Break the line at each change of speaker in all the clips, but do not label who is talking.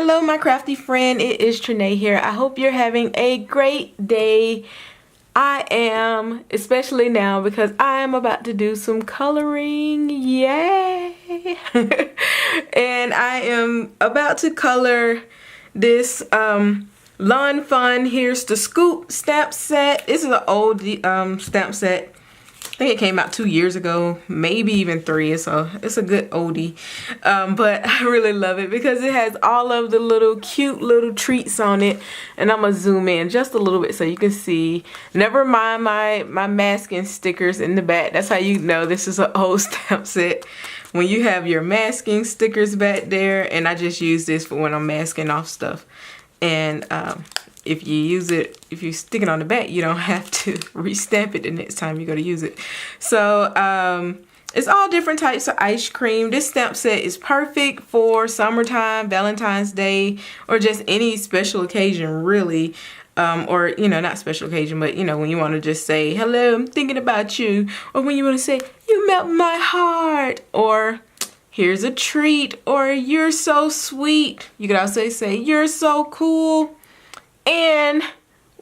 Hello my crafty friend, it is Trinae here. I hope you're having a great day. I am, especially now because I am about to do some coloring, yay! And I am about to color this Lawn Fun Here's the Scoop stamp set. This is an old stamp set. I think it came out 2 years ago, maybe even 3, so it's a good oldie. But I really love it because it has all of the little cute little treats on it. And I'm gonna zoom in just a little bit so you can see. Never mind my masking stickers in the back. That's how you know this is an old stamp set. When you have your masking stickers back there, and I just use this for when I'm masking off stuff. And if you stick it on the back, you don't have to restamp it the next time you go to use it. So it's all different types of ice cream. This stamp set is perfect for summertime, Valentine's Day, or just any special occasion really. Or, you know, not special occasion, but, you know, when you want to just say, hello, I'm thinking about you. Or when you want to say, you melt my heart. Or, here's a treat. Or, you're so sweet. You could also say, you're so cool. And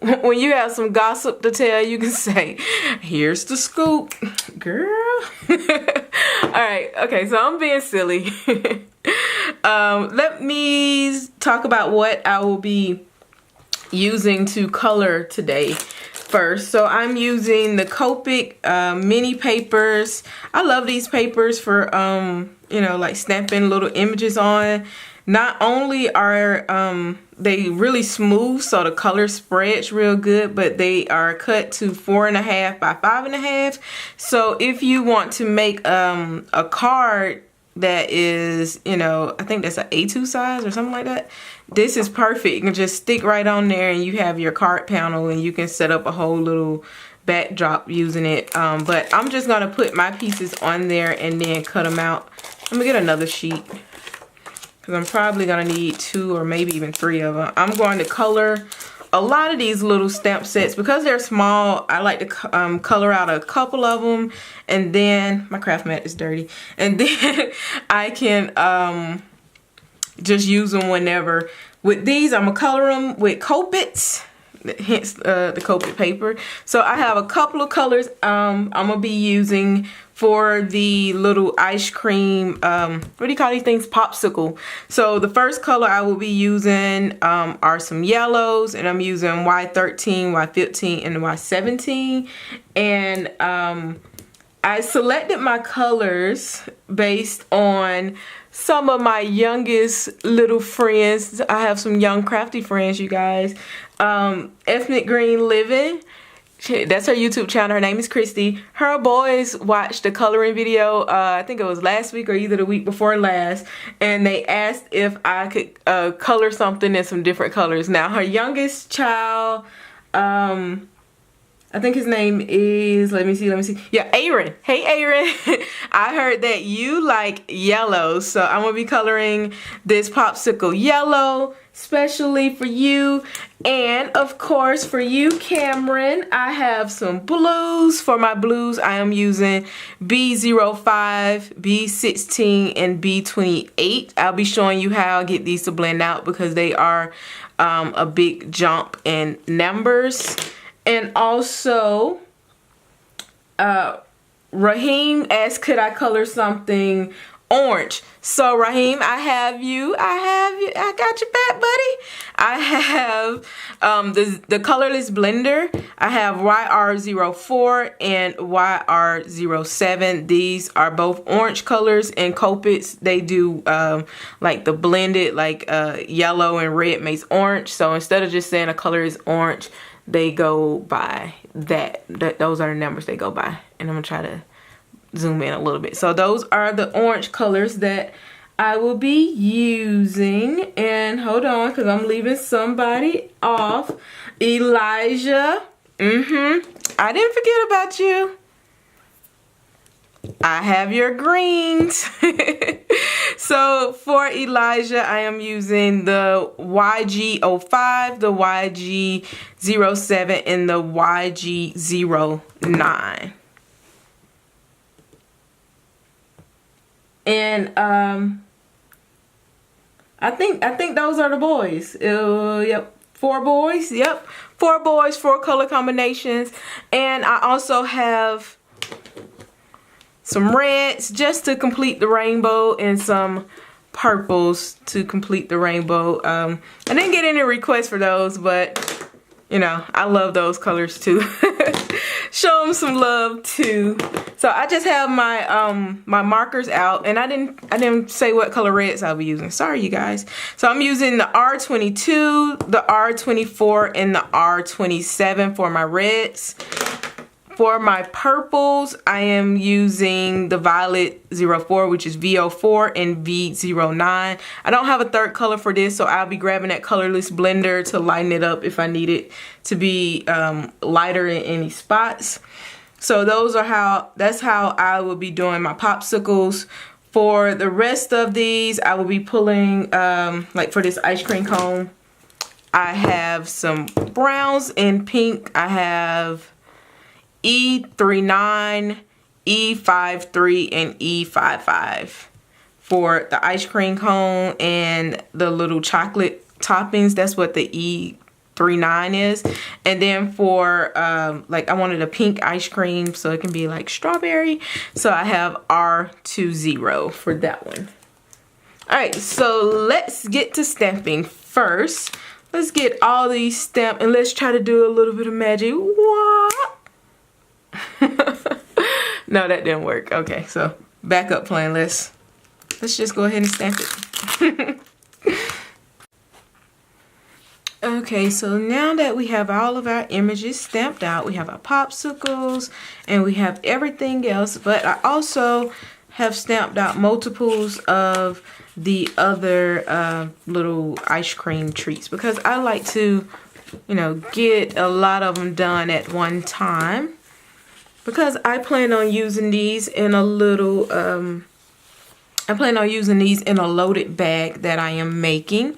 when you have some gossip to tell, you can say, here's the scoop, girl. Alright, okay, so I'm being silly. Let me talk about what I will be using to color today first. So I'm using the Copic mini papers. I love these papers for, you know, like snapping little images on. Not only are they really smooth so the color spreads real good, but they are cut to 4.5 by 5.5. So if you want to make a card that is, you know, I think that's an A2 size or something like that, this is perfect. You can just stick right on there and you have your card panel and you can set up a whole little backdrop using it. But I'm just gonna put my pieces on there and then cut them out. Let me get another sheet, because I'm probably going to need 2 or maybe even 3 of them. I'm going to color a lot of these little stamp sets. Because they're small, I like to color out a couple of them. And then, my craft mat is dirty. And then I can just use them whenever. With these, I'm going to color them with Copics. Hence the Copic paper. So I have a couple of colors I'm going to be using for the little ice cream, what do you call these things? Popsicle. So the first color I will be using are some yellows, and I'm using Y13, Y15, and Y17. And I selected my colors based on some of my youngest little friends. I have some young crafty friends, you guys. Ethnic Green Living. That's her YouTube channel. Her name is Christy. Her boys watched the coloring video, I think it was last week or either the week before last, and they asked if I could color something in some different colors. Now, her youngest child, I think his name is, let me see. Yeah, Aaron. Hey, Aaron. I heard that you like yellow, so I'm going to be coloring this popsicle yellow, especially for you. And, of course, for you, Cameron, I have some blues. For my blues, I am using B05, B16, and B28. I'll be showing you how I get these to blend out because they are a big jump in numbers. And also, Raheem asked, could I color something orange? So Raheem, I got your back, buddy. I have the colorless blender. I have YR04 and YR07. These are both orange colors, and Copics, they do like the blended, like yellow and red makes orange. So instead of just saying a color is orange, they go by that. Those are the numbers they go by. And I'm gonna try to zoom in a little bit. So those are the orange colors that I will be using. And hold on, because I'm leaving somebody off. Elijah. I didn't forget about you. I have your greens. So for Elijah, I am using the YG05, the YG07, and the YG09. And I think those are the boys. Yep, 4 boys. Yep, 4 boys, 4 color combinations. And I also have some reds just to complete the rainbow and some purples to complete the rainbow. I didn't get any requests for those, but you know, I love those colors too. Show them some love too. So I just have my my markers out, and I didn't say what color reds I'll be using. Sorry, you guys. So I'm using the R22, the R24, and the R27 for my reds. For my purples, I am using the Violet 04, which is V04, and V09. I don't have a third color for this, so I'll be grabbing that colorless blender to lighten it up if I need it to be lighter in any spots. So that's how I will be doing my popsicles. For the rest of these, I will be pulling, like for this ice cream cone, I have some browns and pink. I have E39, E53, and E55 for the ice cream cone and the little chocolate toppings. That's what the E39 is. And then for like I wanted a pink ice cream so it can be like strawberry, so I have R20 for that one. All right, so let's get to stamping first. Let's get all these stamped and let's try to do a little bit of magic. What? No, that didn't work. Okay, so backup plan. Let's just go ahead and stamp it. Okay, so now that we have all of our images stamped out, we have our popsicles and we have everything else, but I also have stamped out multiples of the other little ice cream treats because I like to, you know, get a lot of them done at one time. Because I plan on using these in a little, I plan on using these in a loaded bag that I am making.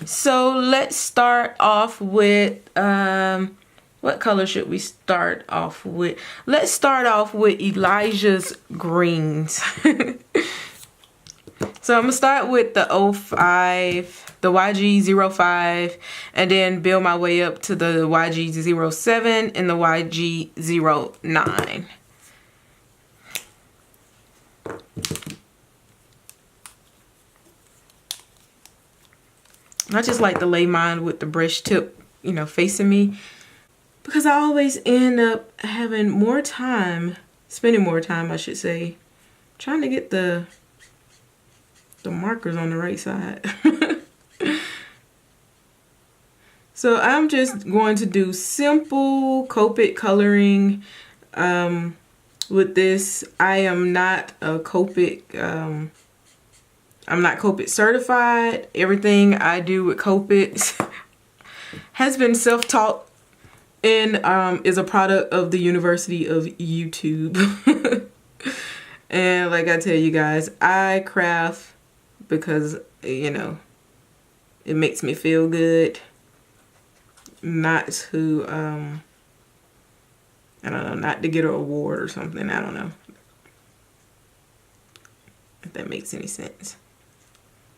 So let's start off with, what color should we start off with? Let's start off with Elijah's greens. So I'm going to start with the 05, the YG05, and then build my way up to the YG07 and the YG09. I just like to lay mine with the brush tip, you know, facing me, because I always end up having more time, spending more time, I should say, trying to get the markers on the right side. So I'm just going to do simple Copic coloring with this. I am not a Copic, I'm not Copic certified. Everything I do with Copics has been self-taught and is a product of the University of YouTube. And like I tell you guys, I craft because, you know, it makes me feel good, not to, I don't know, not to get an award or something. I don't know if that makes any sense.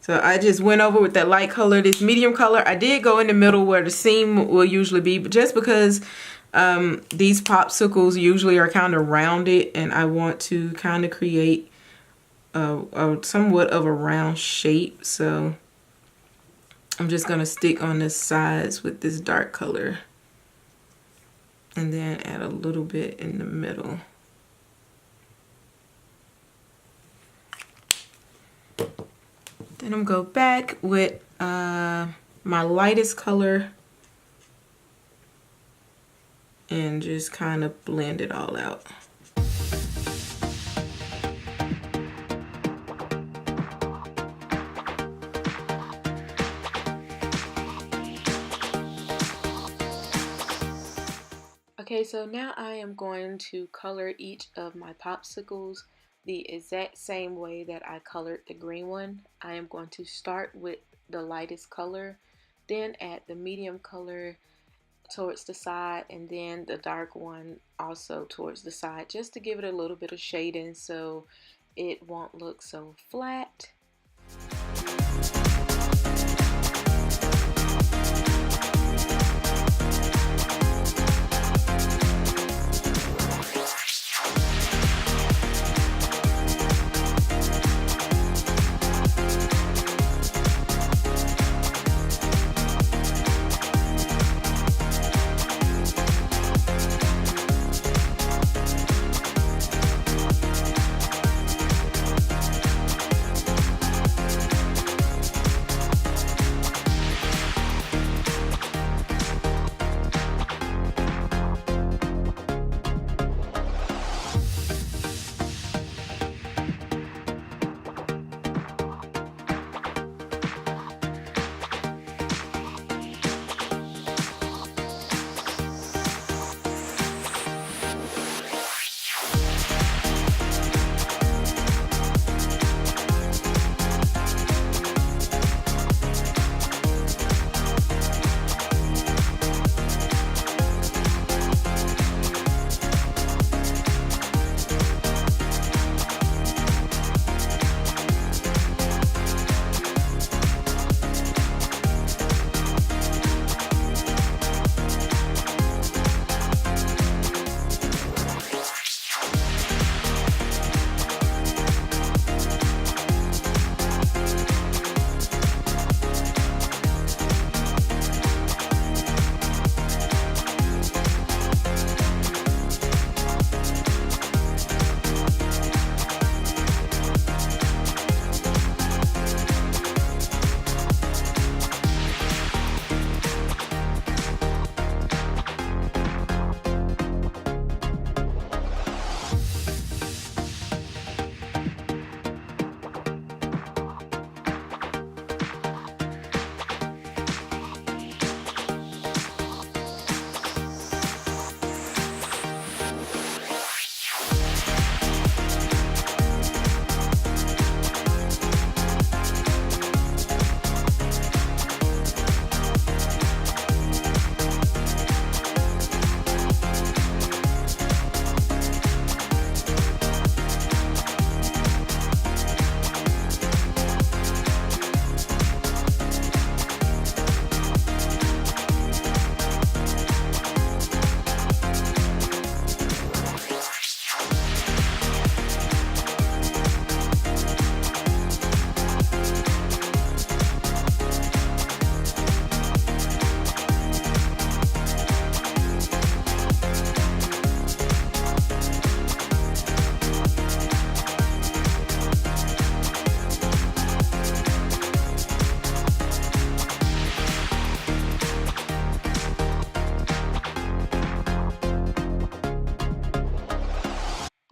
So I just went over with that light color, this medium color. I did go in the middle where the seam will usually be, but just because these popsicles usually are kind of rounded and I want to kind of create a somewhat of a round shape, so I'm just gonna stick on the sides with this dark color and then add a little bit in the middle. Then I'm gonna go back with my lightest color and just kind of blend it all out. Okay, so now I am going to color each of my popsicles the exact same way that I colored the green one. I am going to start with the lightest color, then add the medium color towards the side, and then the dark one also towards the side, just to give it a little bit of shading so it won't look so flat.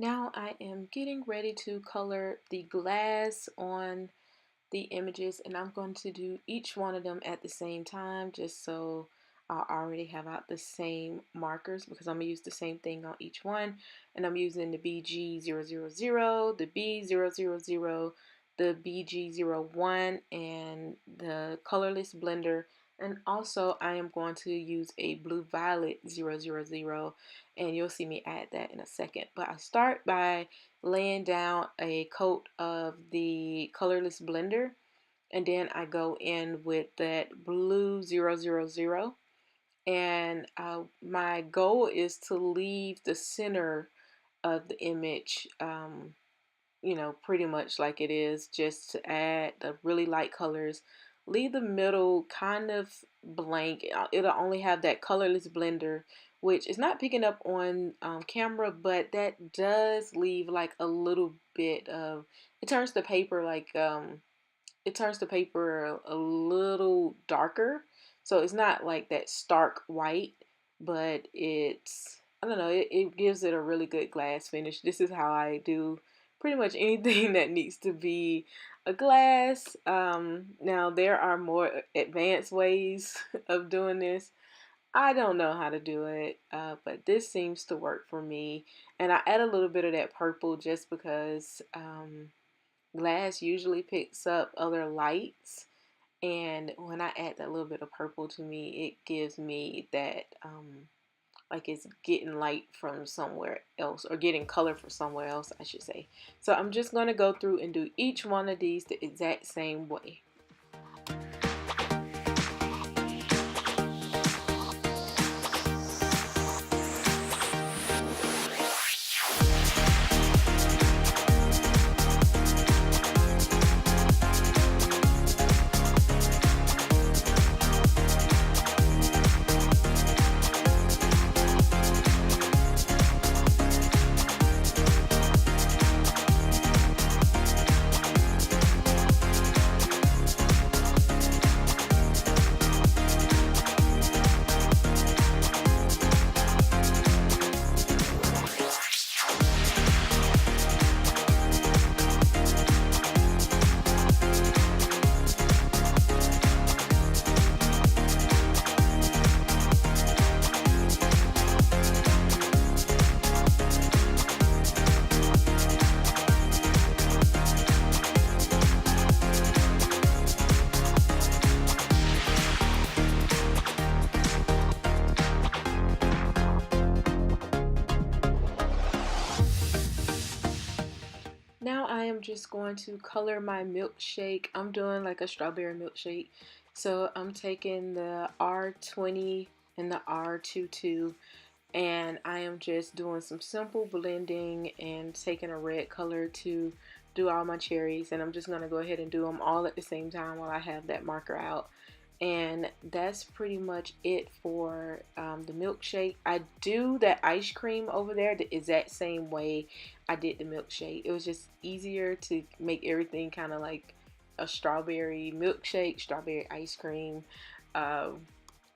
Now I am getting ready to color the glass on the images, and I'm going to do each one of them at the same time just so I already have out the same markers, because I'm going to use the same thing on each one. And I'm using the BG000, the B000, the BG01, and the colorless blender. And also I am going to use a blue violet 000, and you'll see me add that in a second. But I start by laying down a coat of the colorless blender, and then I go in with that blue 000, and my goal is to leave the center of the image you know, pretty much like it is, just to add the really light colors. Leave the middle kind of blank. It'll only have that colorless blender, which is not picking up on camera, but that does leave like a little bit of, it turns the paper like it turns the paper a little darker. So it's not like that stark white, but it's, I don't know, it gives it a really good glass finish. This is how I do pretty much anything that needs to be a glass. Now there are more advanced ways of doing this. I don't know how to do it, but this seems to work for me. And I add a little bit of that purple just because glass usually picks up other lights, and when I add that little bit of purple, to me it gives me that like it's getting light from somewhere else, or getting color from somewhere else, I should say. So I'm just going to go through and do each one of these the exact same way. Now I am just going to color my milkshake. I'm doing like a strawberry milkshake. So I'm taking the R20 and the R22, and I am just doing some simple blending and taking a red color to do all my cherries. And I'm just going to go ahead and do them all at the same time while I have that marker out. And that's pretty much it for the milkshake. I do that ice cream over there the exact same way I did the milkshake. It was just easier to make everything kind of like a strawberry milkshake, strawberry ice cream.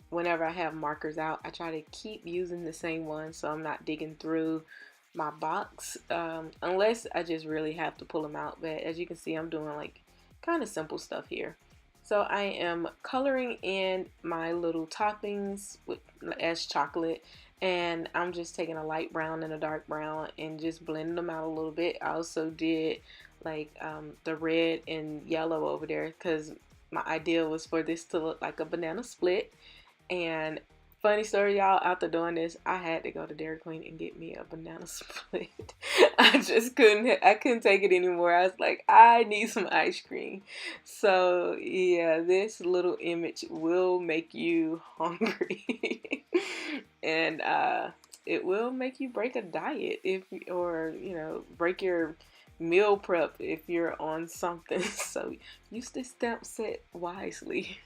Whenever I have markers out, I try to keep using the same one so I'm not digging through my box unless I just really have to pull them out. But as you can see, I'm doing like kind of simple stuff here. So I am coloring in my little toppings as chocolate, and I'm just taking a light brown and a dark brown and just blending them out a little bit. I also did like the red and yellow over there because my idea was for this to look like a banana split. And funny story, y'all, after doing this, I had to go to Dairy Queen and get me a banana split. I couldn't take it anymore. I was like, I need some ice cream. So yeah, this little image will make you hungry. And it will make you break a diet or you know, break your meal prep if you're on something. So use this stamp set wisely.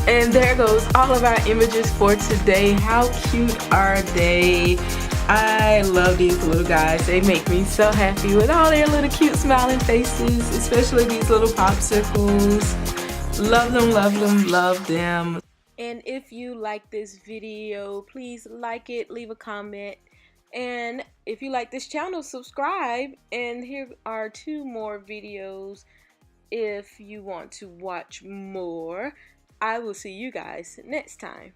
And there goes all of our images for today. How cute are they? I love these little guys. They make me so happy with all their little cute smiling faces, especially these little popsicles. Love them, love them, love them. And if you like this video, please like it, leave a comment. And if you like this channel, subscribe. And here are 2 more videos if you want to watch more. I will see you guys next time.